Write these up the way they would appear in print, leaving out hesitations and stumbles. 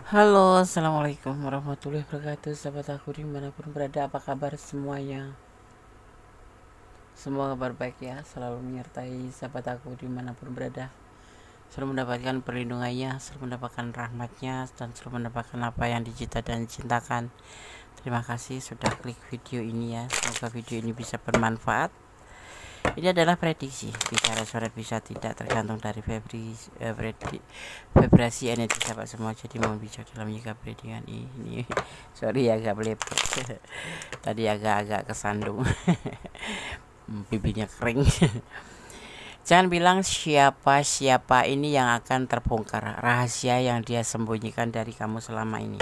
Halo, assalamualaikum warahmatullahi wabarakatuh. Sahabat aku dimanapun berada, apa kabar semuanya? Semua kabar baik ya, selalu menyertai sahabat aku dimanapun berada. Selalu mendapatkan perlindungannya, selalu mendapatkan rahmatnya, dan selalu mendapatkan apa yang dicita dan cintakan. Terima kasih sudah klik video ini ya. Semoga video ini bisa bermanfaat. Ini adalah prediksi, bisa resonan bisa tidak, tergantung dari vibrasi energi sahabat semua. Jadi mohon bijak dalam menyikapi dengan ini. Sorry agak melebar. Tadi agak kesandung. Bibirnya kering. Jangan bilang siapa ini yang akan terbongkar rahasia yang dia sembunyikan dari kamu selama ini.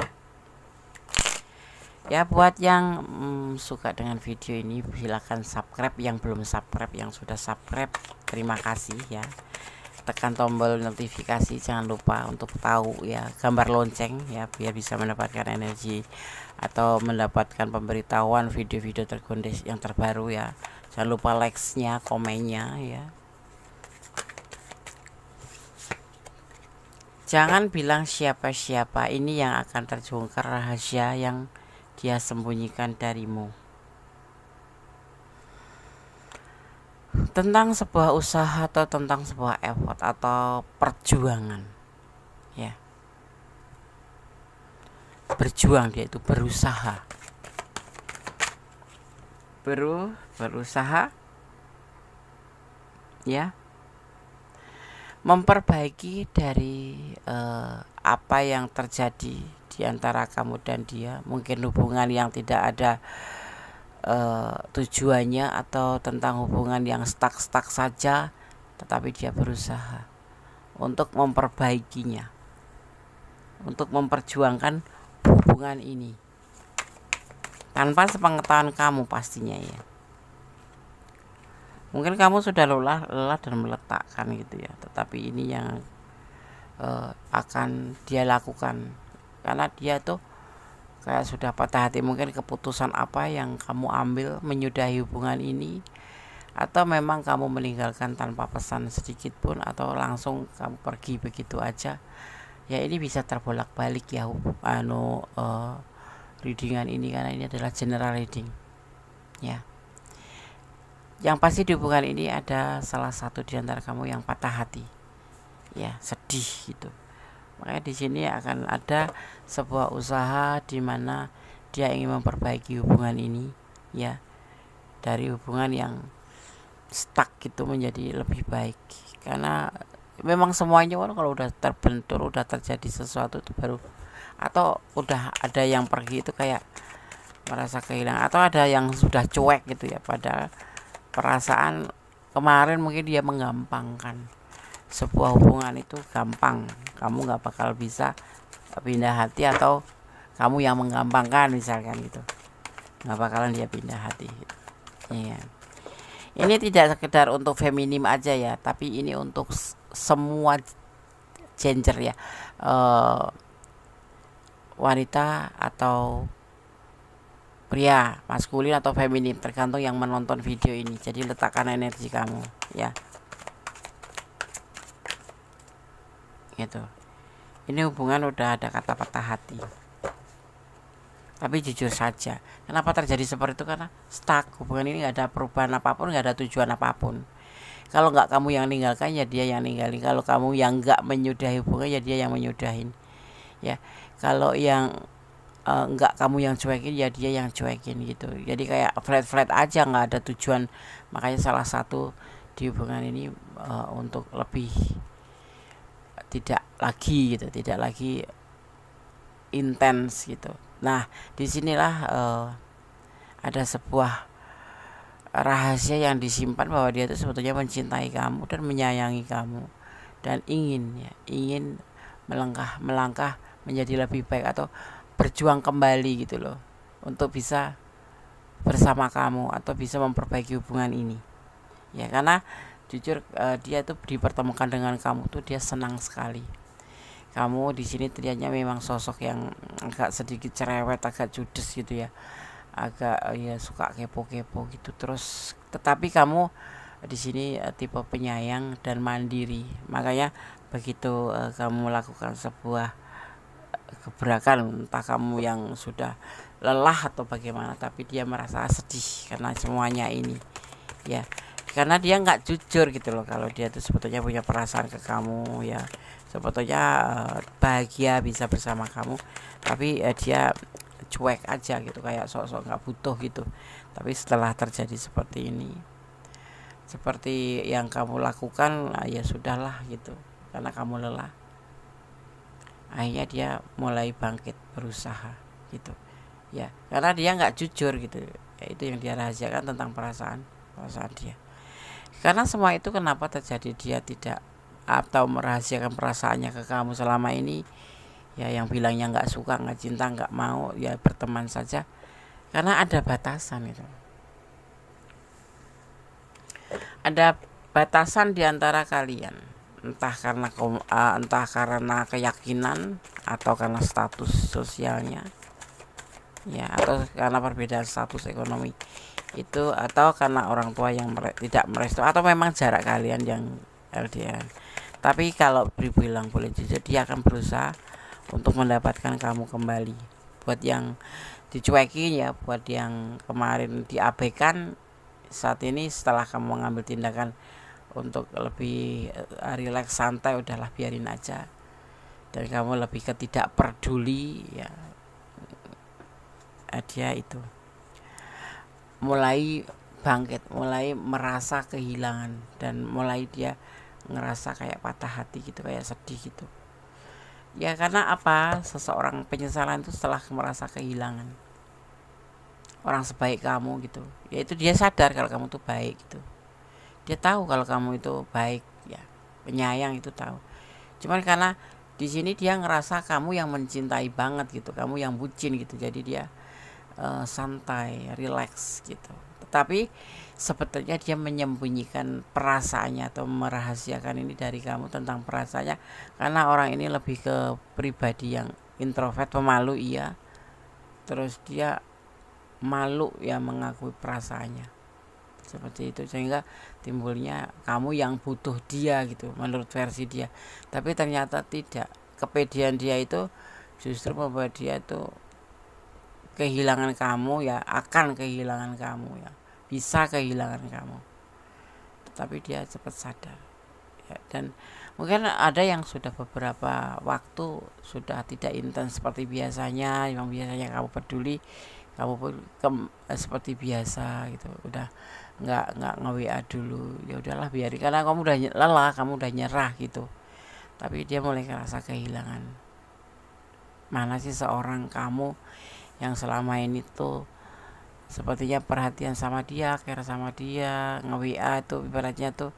Ya, buat yang suka dengan video ini silahkan subscribe, yang belum subscribe, yang sudah subscribe terima kasih ya. Tekan tombol notifikasi, jangan lupa untuk tahu ya gambar lonceng ya, biar bisa mendapatkan energi atau mendapatkan pemberitahuan video-video terkondis yang terbaru ya. Jangan lupa likes-nya, komennya ya. Jangan bilang siapa ini yang akan terbongkar rahasia yang dia sembunyikan darimu. Tentang sebuah usaha atau tentang sebuah effort atau perjuangan ya. Berjuang, dia itu berusaha. Berusaha ya, memperbaiki dari apa yang terjadi di antara kamu dan dia. Mungkin hubungan yang tidak ada tujuannya, atau tentang hubungan yang stuck saja, tetapi dia berusaha untuk memperbaikinya, untuk memperjuangkan hubungan ini tanpa sepengetahuan kamu pastinya ya. Mungkin kamu sudah lelah dan meletakkan gitu ya, tetapi ini yang akan dia lakukan karena dia tuh kayak sudah patah hati. Mungkin keputusan apa yang kamu ambil menyudahi hubungan ini, atau memang kamu meninggalkan tanpa pesan sedikit pun, atau langsung kamu pergi begitu aja ya. Ini bisa terbolak-balik ya readingan ini, karena ini adalah general reading ya. Yang pasti di hubungan ini ada salah satu di antara kamu yang patah hati ya, sedih gitu. Makanya di sini akan ada sebuah usaha di mana dia ingin memperbaiki hubungan ini ya, dari hubungan yang stuck gitu menjadi lebih baik. Karena memang semuanya kan kalau udah terbentur, udah terjadi sesuatu itu baru, atau udah ada yang pergi itu kayak merasa kehilangan, atau ada yang sudah cuek gitu ya, padahal perasaan kemarin mungkin dia menggampangkan. Sebuah hubungan itu gampang, kamu nggak bakal bisa pindah hati, atau kamu yang menggampangkan misalkan gitu, nggak bakalan dia pindah hati gitu. Ya. Ini tidak sekedar untuk feminim aja ya, tapi ini untuk semua gender ya, wanita atau pria, maskulin atau feminim, tergantung yang menonton video ini. Jadi letakkan energi kamu ya. Gitu. Ini hubungan udah ada kata patah hati. Tapi jujur saja, kenapa terjadi seperti itu? Karena stuck. Hubungan ini nggak ada perubahan apapun, nggak ada tujuan apapun. Kalau nggak kamu yang ninggalkan, ya dia yang ninggalin. Kalau kamu yang nggak menyudahi hubungan, ya dia yang menyudahin. Ya, kalau yang nggak kamu yang cuekin, ya dia yang cuekin gitu. Jadi kayak flat aja, nggak ada tujuan. Makanya salah satu di hubungan ini untuk lebih tidak lagi intens gitu. Nah, disinilah ada sebuah rahasia yang disimpan, bahwa dia itu sebetulnya mencintai kamu dan menyayangi kamu, dan ingin melangkah menjadi lebih baik, atau berjuang kembali gitu loh, untuk bisa bersama kamu atau bisa memperbaiki hubungan ini ya. Karena jujur dia tuh dipertemukan dengan kamu tuh dia senang sekali. Kamu di sini terlihatnya memang sosok yang agak sedikit cerewet, agak judes gitu ya, agak ya suka kepo-kepo gitu. Terus tetapi kamu di sini tipe penyayang dan mandiri. Makanya begitu kamu melakukan sebuah gebrakan, entah kamu yang sudah lelah atau bagaimana, tapi dia merasa sedih karena semuanya ini ya, karena dia nggak jujur gitu loh kalau dia tuh sebetulnya punya perasaan ke kamu ya, sebetulnya bahagia bisa bersama kamu, tapi dia cuek aja gitu, kayak sok-sok nggak butuh gitu. Tapi setelah terjadi seperti ini, seperti yang kamu lakukan, ya sudahlah gitu, karena kamu lelah, akhirnya dia mulai bangkit berusaha gitu ya, karena dia nggak jujur gitu ya, itu yang dia rahasiakan tentang perasaan dia. Karena semua itu kenapa terjadi, dia tidak atau merahasiakan perasaannya ke kamu selama ini ya, yang bilangnya nggak suka, nggak cinta, nggak mau ya berteman saja, karena ada batasan itu, ada batasan di antara kalian, entah karena keyakinan atau karena status sosialnya ya, atau karena perbedaan status ekonomi itu, atau karena orang tua yang tidak merestui, atau memang jarak kalian yang LDR. Tapi kalau dibilang boleh jujur, dia akan berusaha untuk mendapatkan kamu kembali. Buat yang dicuekin ya, buat yang kemarin diabaikan, saat ini setelah kamu mengambil tindakan untuk lebih rileks, santai, udahlah biarin aja, dan kamu lebih ke tidak peduli ya, dia itu mulai bangkit, mulai merasa kehilangan, dan mulai dia ngerasa kayak patah hati gitu, kayak sedih gitu ya. Karena apa? Seseorang penyesalan itu setelah merasa kehilangan orang sebaik kamu gitu, yaitu dia sadar kalau kamu tuh baik gitu, dia tahu kalau kamu itu baik ya, penyayang, itu tahu. Cuman karena di sini dia ngerasa kamu yang mencintai banget gitu, kamu yang bucin gitu, jadi dia santai, relax gitu. Tetapi sebetulnya dia menyembunyikan perasaannya atau merahasiakan ini dari kamu tentang perasaannya, karena orang ini lebih ke pribadi yang introvert, pemalu iya, terus dia malu ya mengakui perasaannya seperti itu, sehingga timbulnya kamu yang butuh dia gitu menurut versi dia. Tapi ternyata tidak, kepedean dia itu justru membuat dia itu kehilangan kamu ya, akan kehilangan kamu ya, bisa kehilangan kamu. Tapi dia cepat sadar ya, dan mungkin ada yang sudah beberapa waktu sudah tidak intens seperti biasanya, yang biasanya kamu peduli, kamu pun seperti biasa gitu, udah nggak nge-WA dulu, ya udahlah biarin, karena kamu udah lelah, kamu udah nyerah gitu. Tapi dia mulai ngerasa kehilangan, mana sih seorang kamu yang selama ini tuh sepertinya perhatian sama dia, care sama dia, nge-WA tuh ibaratnya tuh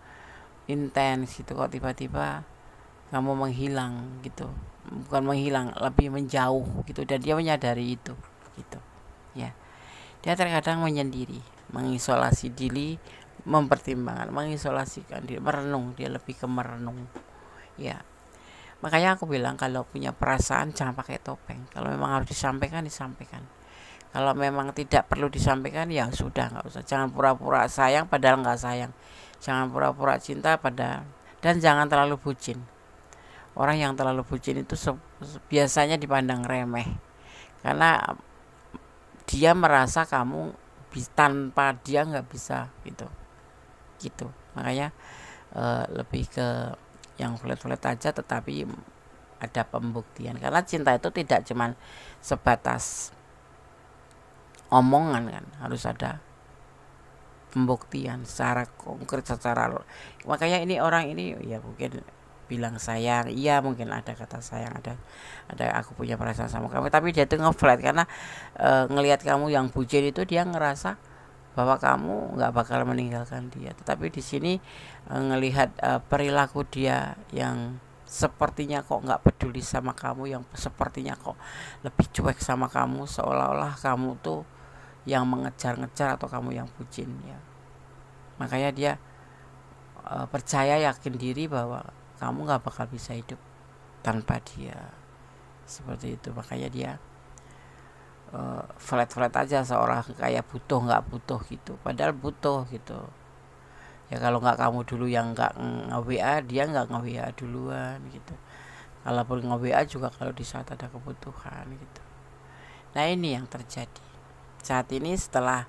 intens gitu, kok tiba-tiba kamu menghilang gitu, bukan menghilang, lebih menjauh gitu, dan dia menyadari itu gitu ya. Dia terkadang menyendiri, mengisolasi diri, mempertimbangkan, mengisolasikan diri, merenung, dia lebih ke merenung ya. Makanya aku bilang kalau punya perasaan jangan pakai topeng. Kalau memang harus disampaikan, disampaikan. Kalau memang tidak perlu disampaikan, ya sudah, nggak usah. Jangan pura-pura sayang padahal nggak sayang. Jangan pura-pura cinta padahal, dan jangan terlalu bucin. Orang yang terlalu bucin itu biasanya dipandang remeh, karena dia merasa kamu tanpa dia nggak bisa gitu. Makanya lebih ke yang flat-flat aja, tetapi ada pembuktian, karena cinta itu tidak cuman sebatas omongan kan, harus ada pembuktian secara konkret, makanya ini orang ini ya mungkin bilang sayang, iya mungkin ada kata sayang, ada aku punya perasaan sama kamu, tapi dia tuh ngeflat karena ngelihat kamu yang bucin itu, dia ngerasa bahwa kamu nggak bakal meninggalkan dia. Tetapi di sini ngelihat perilaku dia yang sepertinya kok nggak peduli sama kamu, yang sepertinya kok lebih cuek sama kamu, seolah-olah kamu tuh yang mengejar-ngejar atau kamu yang bucin ya. Makanya dia percaya, yakin diri bahwa kamu nggak bakal bisa hidup tanpa dia, seperti itu. Makanya dia flat aja, seorang kayak butuh nggak butuh gitu, padahal butuh gitu ya. Kalau nggak kamu dulu yang nggak nge-WA, dia nggak nge-WA duluan gitu. kalaupun nge-WA juga kalau di saat ada kebutuhan gitu. Nah ini yang terjadi saat ini setelah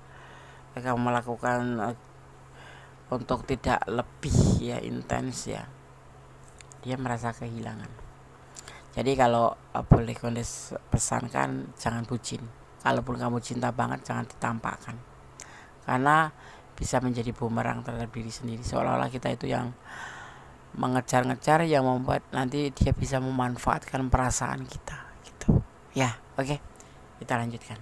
kamu melakukan untuk tidak lebih ya intens ya, dia merasa kehilangan. Jadi kalau boleh Kondes pesankan, jangan bucin. Kalaupun kamu cinta banget, jangan ditampakkan, karena bisa menjadi bumerang terhadap diri sendiri, seolah-olah kita itu yang mengejar-ngejar, yang membuat nanti dia bisa memanfaatkan perasaan kita gitu ya. Oke, kita lanjutkan.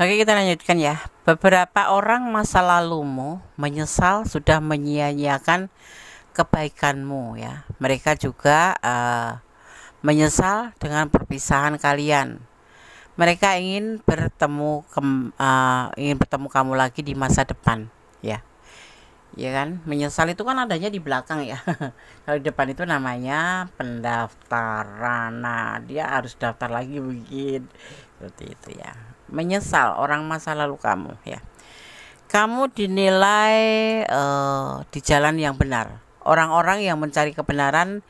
Oke, kita lanjutkan ya. Beberapa orang masa lalumu menyesal sudah menyia-nyiakan kebaikanmu ya. Mereka juga menyesal dengan perpisahan kalian. Mereka ingin bertemu kamu lagi di masa depan ya. Ya kan, menyesal itu kan adanya di belakang ya. Kalau di depan itu namanya pendaftaran. Nah, dia harus daftar lagi mungkin. Seperti itu ya. Menyesal orang masa lalu kamu ya. Kamu dinilai di jalan yang benar. Orang-orang yang mencari kebenaran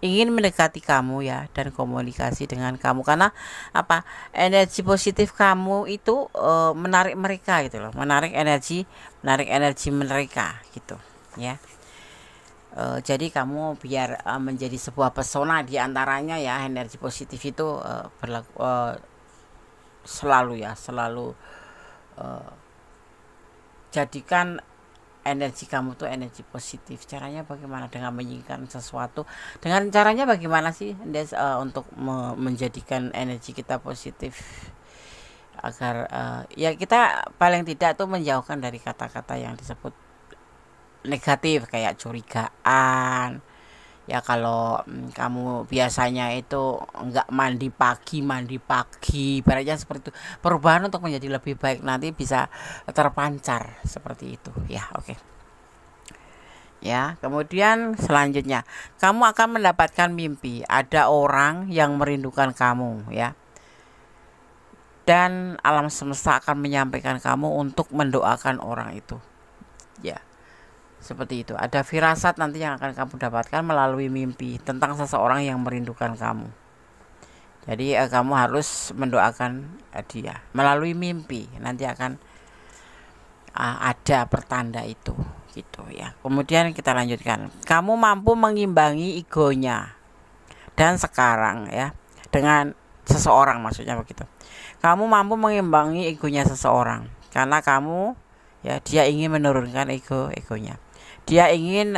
ingin mendekati kamu ya, dan komunikasi dengan kamu, karena apa, energi positif kamu itu menarik mereka gitu loh, menarik energi mereka gitu ya. Jadi kamu biar menjadi sebuah pesona di antaranya ya. Energi positif itu berlaku selalu jadikan energi kamu tuh energi positif. Caranya bagaimana? Dengan menyingkirkan sesuatu. Dengan caranya bagaimana sih untuk menjadikan energi kita positif, agar ya kita paling tidak tuh menjauhkan dari kata-kata yang disebut negatif kayak curigaan ya. Kalau kamu biasanya itu enggak mandi pagi, ibaratnya seperti itu. Perubahan untuk menjadi lebih baik nanti bisa terpancar seperti itu ya. Oke ya. Kemudian selanjutnya, kamu akan mendapatkan mimpi ada orang yang merindukan kamu ya, dan alam semesta akan menyampaikan kamu untuk mendoakan orang itu ya. Seperti itu, ada firasat nanti yang akan kamu dapatkan melalui mimpi tentang seseorang yang merindukan kamu. Jadi kamu harus mendoakan dia melalui mimpi, nanti akan ada pertanda itu gitu ya. Kemudian kita lanjutkan, kamu mampu mengimbangi egonya dan sekarang ya, dengan seseorang, maksudnya begitu. Kamu mampu mengimbangi egonya seseorang karena kamu ya, dia ingin menurunkan egonya. Dia ingin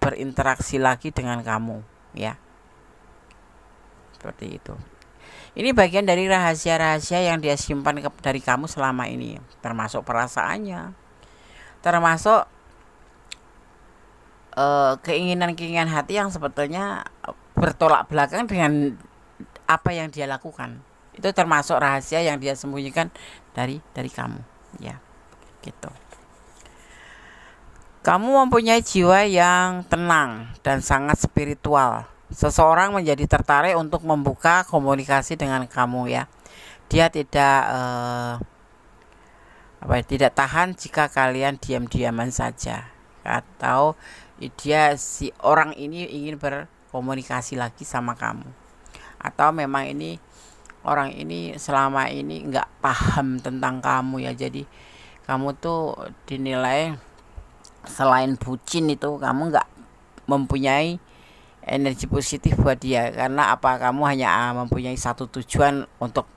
berinteraksi lagi dengan kamu ya. Seperti itu. Ini bagian dari rahasia-rahasia yang dia simpan dari kamu selama ini, termasuk perasaannya, termasuk keinginan-keinginan hati yang sebetulnya bertolak belakang dengan apa yang dia lakukan. Itu termasuk rahasia yang dia sembunyikan dari kamu ya, gitu. Kamu mempunyai jiwa yang tenang dan sangat spiritual. Seseorang menjadi tertarik untuk membuka komunikasi dengan kamu ya. Dia tidak tahan jika kalian diam-diaman saja, atau si orang ini ingin berkomunikasi lagi sama kamu, atau memang ini orang ini selama ini nggak paham tentang kamu ya. Jadi kamu tuh dinilai, selain bucin itu, kamu nggak mempunyai energi positif buat dia, karena apa, kamu hanya mempunyai satu tujuan untuk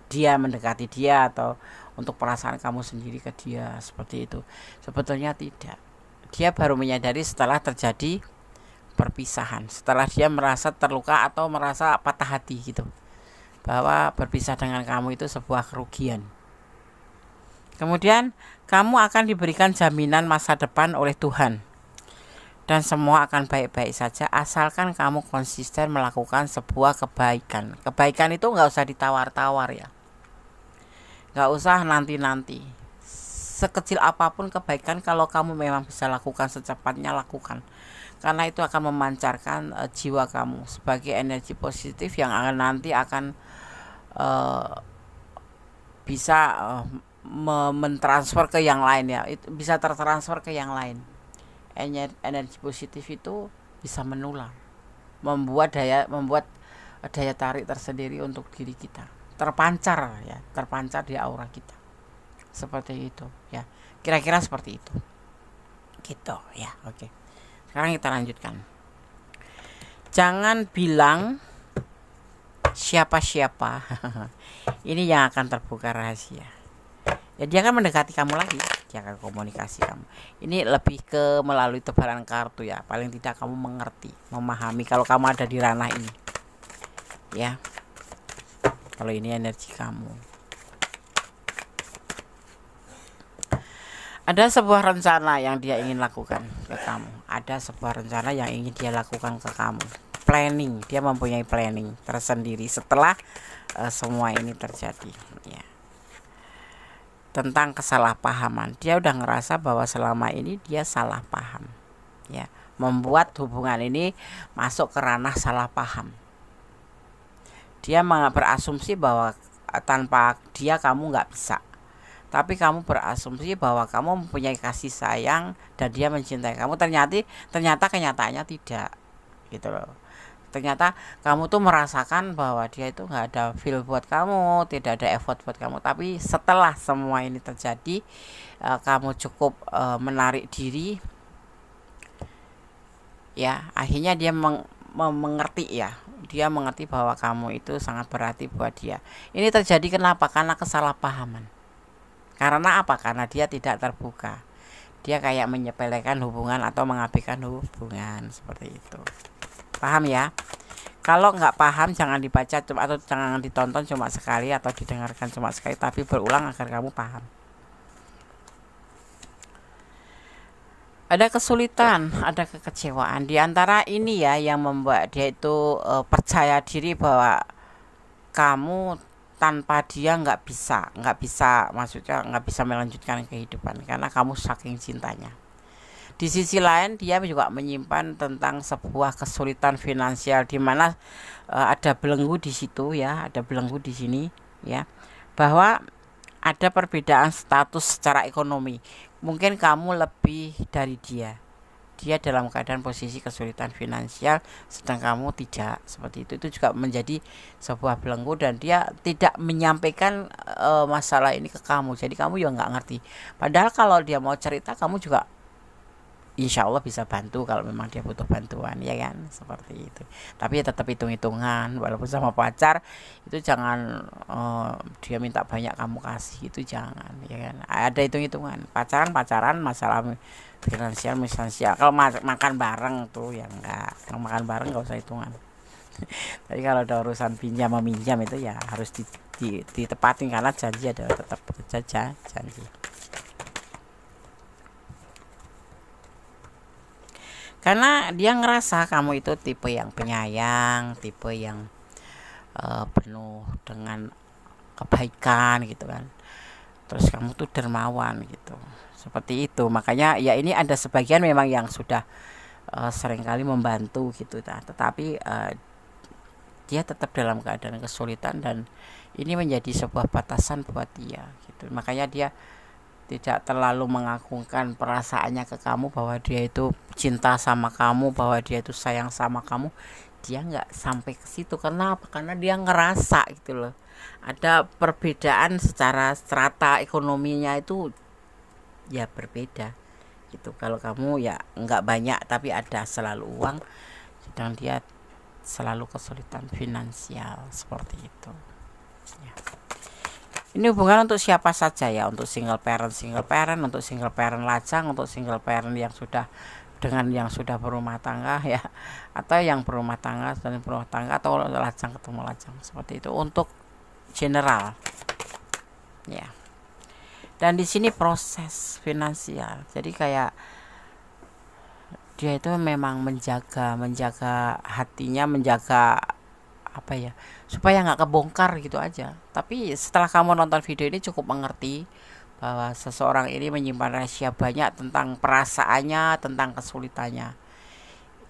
dia, mendekati dia, atau untuk perasaan kamu sendiri ke dia, seperti itu. Sebetulnya tidak, dia baru menyadari setelah terjadi perpisahan, setelah dia merasa terluka atau merasa patah hati gitu, bahwa berpisah dengan kamu itu sebuah kerugian. Kemudian kamu akan diberikan jaminan masa depan oleh Tuhan, dan semua akan baik-baik saja asalkan kamu konsisten melakukan sebuah kebaikan. Kebaikan itu nggak usah ditawar-tawar ya, nggak usah nanti-nanti. Sekecil apapun kebaikan, kalau kamu memang bisa lakukan secepatnya, lakukan, karena itu akan memancarkan jiwa kamu sebagai energi positif yang nanti akan bisa mentransfer ke yang lain ya, itu bisa tertransfer ke yang lain. Energi positif itu bisa menular, membuat daya tarik tersendiri untuk diri kita, terpancar ya, terpancar di aura kita, seperti itu ya, kira-kira seperti itu gitu ya. Oke, sekarang kita lanjutkan. Jangan bilang siapa-siapa. Ini yang akan terbuka rahasia ya, dia akan mendekati kamu lagi, dia akan komunikasi kamu. Ini lebih ke melalui tebaran kartu ya, paling tidak kamu mengerti, memahami kalau kamu ada di ranah ini ya, kalau ini energi kamu. Ada sebuah rencana yang dia ingin lakukan ke kamu, ada sebuah rencana yang ingin dia lakukan ke kamu, planning, dia mempunyai planning tersendiri setelah semua ini terjadi ya. Tentang kesalahpahaman, dia udah ngerasa bahwa selama ini dia salah paham ya, membuat hubungan ini masuk ke ranah salah paham. Dia berasumsi bahwa tanpa dia kamu nggak bisa, tapi kamu berasumsi bahwa kamu mempunyai kasih sayang dan dia mencintai kamu. Ternyata kenyataannya tidak gitu loh. Ternyata kamu tuh merasakan bahwa dia itu nggak ada feel buat kamu, tidak ada effort buat kamu. Tapi setelah semua ini terjadi, kamu cukup menarik diri ya, akhirnya dia mengerti ya, dia mengerti bahwa kamu itu sangat berarti buat dia. Ini terjadi kenapa? Karena kesalahpahaman. Karena apa? Karena dia tidak terbuka, dia kayak menyepelekan hubungan atau mengabaikan hubungan, seperti itu. Paham ya? Kalau nggak paham jangan dibaca atau jangan ditonton cuma sekali atau didengarkan cuma sekali, tapi berulang agar kamu paham. Ada kesulitan, ada kekecewaan di antara ini ya, yang membuat dia itu percaya diri bahwa kamu tanpa dia nggak bisa, maksudnya nggak bisa melanjutkan kehidupan karena kamu saking cintanya. Di sisi lain dia juga menyimpan tentang sebuah kesulitan finansial di mana ada belenggu di situ ya, ada belenggu di sini ya, bahwa ada perbedaan status secara ekonomi. Mungkin kamu lebih dari dia. Dia dalam keadaan posisi kesulitan finansial sedang kamu tidak, seperti itu. Itu juga menjadi sebuah belenggu dan dia tidak menyampaikan masalah ini ke kamu. Jadi kamu ya nggak ngerti. Padahal kalau dia mau cerita kamu juga insya Allah bisa bantu kalau memang dia butuh bantuan ya kan, seperti itu. Tapi ya tetap hitung-hitungan, walaupun sama pacar itu jangan dia minta banyak kamu kasih, itu jangan ya kan. Ada hitung-hitungan. Pacaran masalah finansial misalnya, kalau makan bareng tuh ya enggak, kalau makan bareng nggak usah hitungan. Tapi kalau ada urusan pinjam meminjam itu ya harus ditepatin karena janji adalah tetap janji. Karena dia ngerasa kamu itu tipe yang penyayang, tipe yang penuh dengan kebaikan gitu kan. Terus kamu tuh dermawan gitu, seperti itu. Makanya ya ini ada sebagian memang yang sudah seringkali membantu gitu, tetapi dia tetap dalam keadaan kesulitan dan ini menjadi sebuah batasan buat dia gitu. Makanya dia tidak terlalu mengagungkan perasaannya ke kamu, bahwa dia itu cinta sama kamu, bahwa dia itu sayang sama kamu. Dia nggak sampai ke situ. Kenapa? Karena dia ngerasa gitu loh, ada perbedaan secara strata ekonominya itu ya berbeda gitu. Kalau kamu ya nggak banyak tapi ada selalu uang, sedang dia selalu kesulitan finansial, seperti itu ya. Ini hubungan untuk siapa saja ya, untuk single parent, untuk single parent lajang, untuk single parent yang sudah dengan yang sudah berumah tangga ya, atau yang berumah tangga dan berumah tangga, atau lajang ketemu lajang, seperti itu untuk general ya. Dan di sini proses finansial, jadi kayak dia itu memang menjaga hatinya, menjaga apa ya, supaya nggak kebongkar gitu aja. Tapi setelah kamu nonton video ini cukup mengerti bahwa seseorang ini menyimpan rahasia banyak tentang perasaannya, tentang kesulitannya.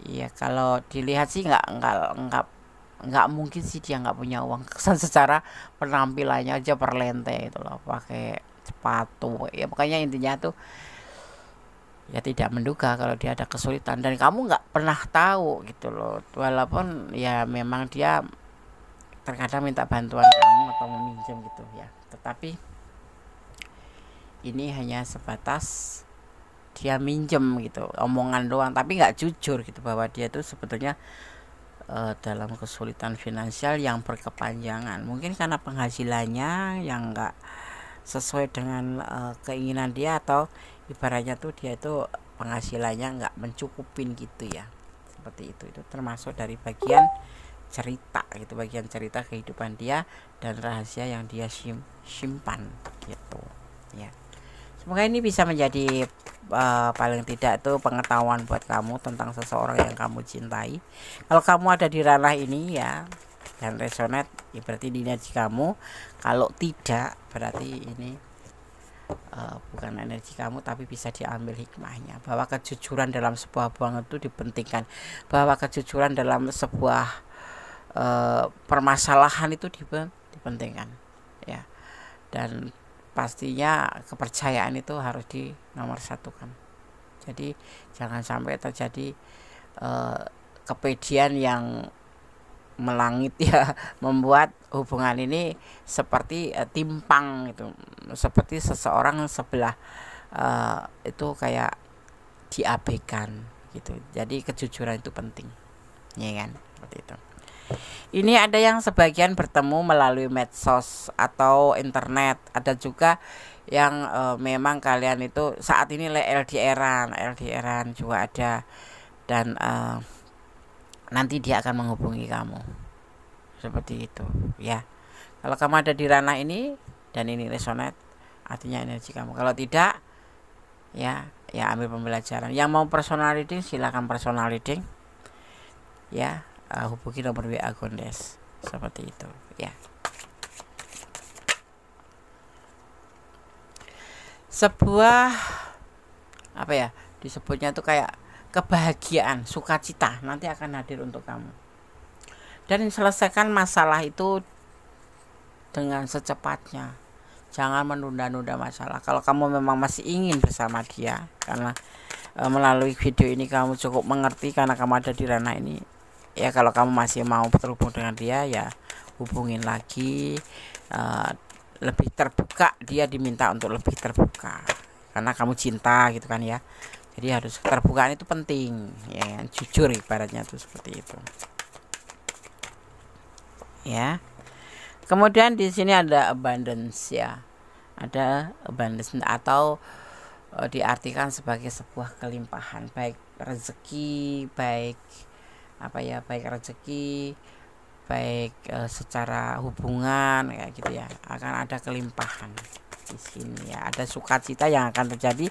Iya, kalau dilihat sih nggak mungkin sih dia nggak punya uang. Kesan secara penampilannya aja perlente itu loh, pakai sepatu, ya pokoknya intinya tuh ya tidak menduga kalau dia ada kesulitan dan kamu nggak pernah tahu gitu loh, walaupun ya memang dia terkadang minta bantuan kamu atau meminjam gitu ya, tetapi ini hanya sebatas dia minjem gitu, omongan doang, tapi nggak jujur gitu bahwa dia tuh sebetulnya dalam kesulitan finansial yang berkepanjangan, mungkin karena penghasilannya yang nggak sesuai dengan keinginan dia, atau ibaratnya tuh dia itu penghasilannya nggak mencukupin gitu ya, seperti itu termasuk dari bagian cerita gitu, bagian cerita kehidupan dia dan rahasia yang dia simpan gitu ya. Semoga ini bisa menjadi paling tidak itu pengetahuan buat kamu tentang seseorang yang kamu cintai. Kalau kamu ada di ranah ini ya dan resonate, ya berarti di energi kamu. Kalau tidak, berarti ini bukan energi kamu, tapi bisa diambil hikmahnya bahwa kejujuran dalam sebuah hubungan itu dipentingkan, bahwa kejujuran dalam sebuah permasalahan itu dipentingkan ya, dan pastinya kepercayaan itu harus di nomor satukan. Jadi jangan sampai terjadi kepedean yang melangit ya, membuat hubungan ini seperti timpang gitu, seperti seseorang sebelah itu kayak diabaikan gitu. Jadi kejujuran itu penting ya kan, seperti itu. Ini ada yang sebagian bertemu melalui medsos atau internet, ada juga yang memang kalian itu saat ini LDRan juga ada, dan nanti dia akan menghubungi kamu seperti itu ya. Kalau kamu ada di ranah ini dan ini resonate, artinya energi kamu. Kalau tidak ya ambil pembelajaran. Yang mau personal reading silakan personal reading ya, hubungi nomor WA Gondes seperti itu ya. Sebuah apa ya disebutnya tuh kayak kebahagiaan, sukacita nanti akan hadir untuk kamu, dan selesaikan masalah itu dengan secepatnya. Jangan menunda-nunda masalah. Kalau kamu memang masih ingin bersama dia, karena melalui video ini kamu cukup mengerti karena kamu ada di ranah ini ya. Kalau kamu masih mau terhubung dengan dia ya hubungin lagi, lebih terbuka. Dia diminta untuk lebih terbuka karena kamu cinta gitu kan ya. Jadi harus keterbukaan itu penting ya, jujur ibaratnya tuh seperti itu ya. Kemudian di sini ada abundance ya, ada abundance atau diartikan sebagai sebuah kelimpahan, baik rezeki, baik rezeki, baik secara hubungan kayak gitu ya, akan ada kelimpahan di sini ya. Ada sukacita yang akan terjadi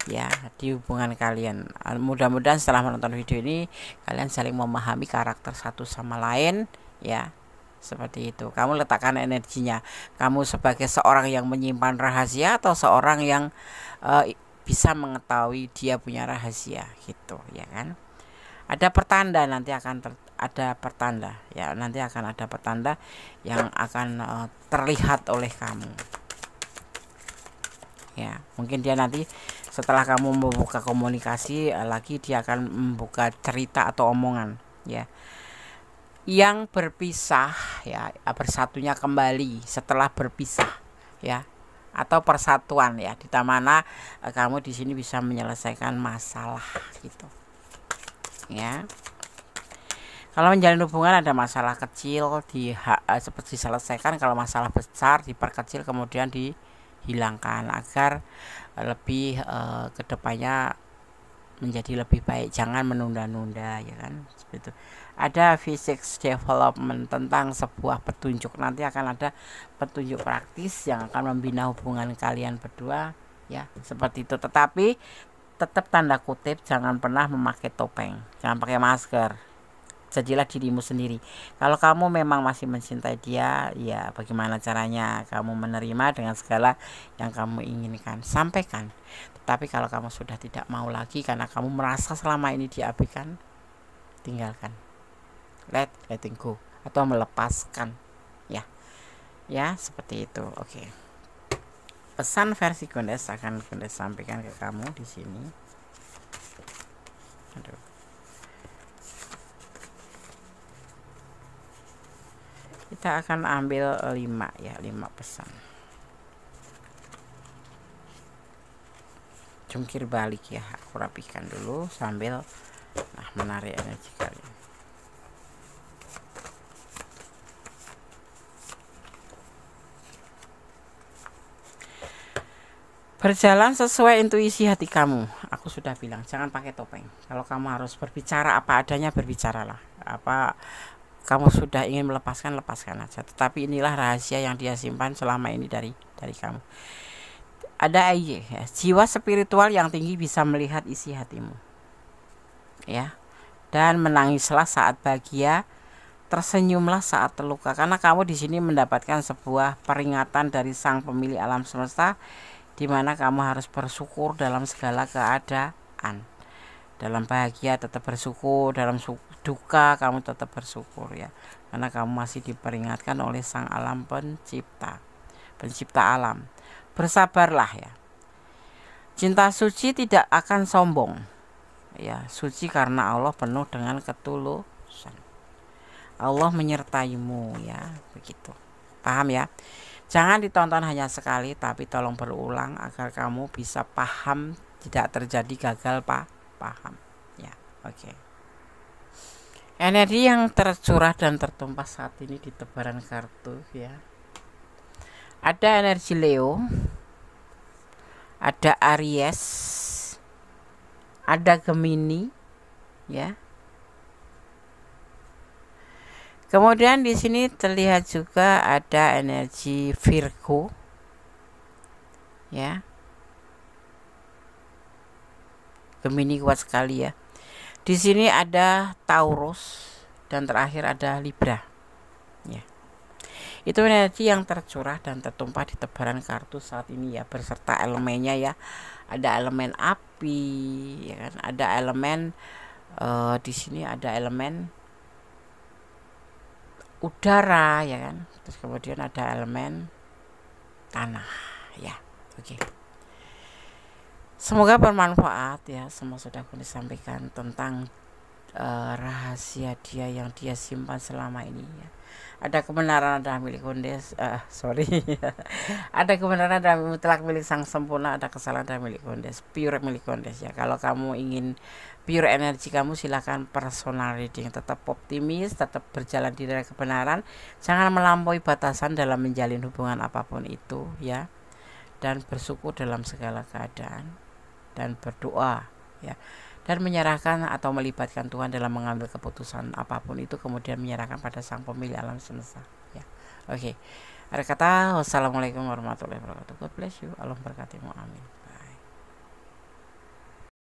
ya di hubungan kalian. Mudah-mudahan setelah menonton video ini kalian saling memahami karakter satu sama lain ya. Seperti itu. Kamu letakkan energinya. Kamu sebagai seorang yang menyimpan rahasia atau seorang yang bisa mengetahui dia punya rahasia gitu ya kan. Ada pertanda, nanti akan ada pertanda ya, nanti akan ada pertanda yang akan terlihat oleh kamu ya. Mungkin dia nanti setelah kamu membuka komunikasi lagi, dia akan membuka cerita atau omongan ya, yang berpisah ya, bersatunya kembali setelah berpisah ya, atau persatuan ya, di mana kamu di sini bisa menyelesaikan masalah gitu ya. Kalau menjalin hubungan ada masalah kecil seperti diselesaikan, kalau masalah besar diperkecil kemudian dihilangkan agar lebih kedepannya menjadi lebih baik. Jangan menunda-nunda ya kan, seperti itu. Ada physics development, tentang sebuah petunjuk, nanti akan ada petunjuk praktis yang akan membina hubungan kalian berdua ya, seperti itu. Tetapi tetap tanda kutip, jangan pernah memakai topeng, jangan pakai masker. Jadilah dirimu sendiri. Kalau kamu memang masih mencintai dia ya, bagaimana caranya kamu menerima dengan segala yang kamu inginkan, sampaikan. Tetapi kalau kamu sudah tidak mau lagi karena kamu merasa selama ini diabaikan, tinggalkan, letting go, atau melepaskan ya seperti itu. Oke. pesan versi Gondes akan Gondes sampaikan ke kamu di sini. Aduh. Kita akan ambil 5 ya, 5 pesan. Jungkir balik ya, aku rapikan dulu sambil menarik energi kalian. Berjalan sesuai intuisi hati kamu. Aku sudah bilang jangan pakai topeng. Kalau kamu harus berbicara apa adanya, berbicaralah. Apa kamu sudah ingin melepaskan, lepaskan aja. Tetapi inilah rahasia yang dia simpan selama ini dari kamu. Ada ya, jiwa spiritual yang tinggi bisa melihat isi hatimu. Ya. Dan menangislah saat bahagia, tersenyumlah saat terluka, karena kamu di sini mendapatkan sebuah peringatan dari Sang Pemilik alam semesta, di mana kamu harus bersyukur dalam segala keadaan. Dalam bahagia tetap bersyukur, dalam duka kamu tetap bersyukur ya, karena kamu masih diperingatkan oleh Sang Alam Pencipta alam. Bersabarlah ya. Cinta suci tidak akan sombong ya, suci karena Allah penuh dengan ketulusan. Allah menyertaimu ya, begitu. Paham ya? Jangan ditonton hanya sekali, tapi tolong berulang agar kamu bisa paham, tidak terjadi gagal paham ya. Oke. Energi yang tercurah dan tertumpah saat ini di tebaran kartu ya. Ada energi Leo, ada Aries, ada Gemini ya. Kemudian di sini terlihat juga ada energi Virgo ya. Gemini kuat sekali ya. Di sini ada Taurus dan terakhir ada Libra ya. Itu energi yang tercurah dan tertumpah di tebaran kartu saat ini ya, berserta elemennya ya. Ada elemen api ya kan, ada elemen di sini ada elemen udara ya kan, terus kemudian ada elemen tanah ya. Oke. Semoga bermanfaat ya. Semua sudah aku disampaikan tentang rahasia dia yang dia simpan selama ini ya. Ada kebenaran adalah milik Gondes, ada kebenaran adalah mutlak milik Sang Sempurna, ada kesalahan adalah milik Gondes, pure milik Gondes ya. Kalau kamu ingin pure energi kamu, silakan personal reading. Tetap optimis, tetap berjalan di dalam kebenaran, jangan melampaui batasan dalam menjalin hubungan apapun itu ya, dan bersyukur dalam segala keadaan dan berdoa ya, dan menyerahkan atau melibatkan Tuhan dalam mengambil keputusan apapun itu, kemudian menyerahkan pada Sang Pemilik alam semesta ya. Oke. Ada kata wassalamualaikum warahmatullahi wabarakatuh. God bless you. Allah berkatimu. Amin.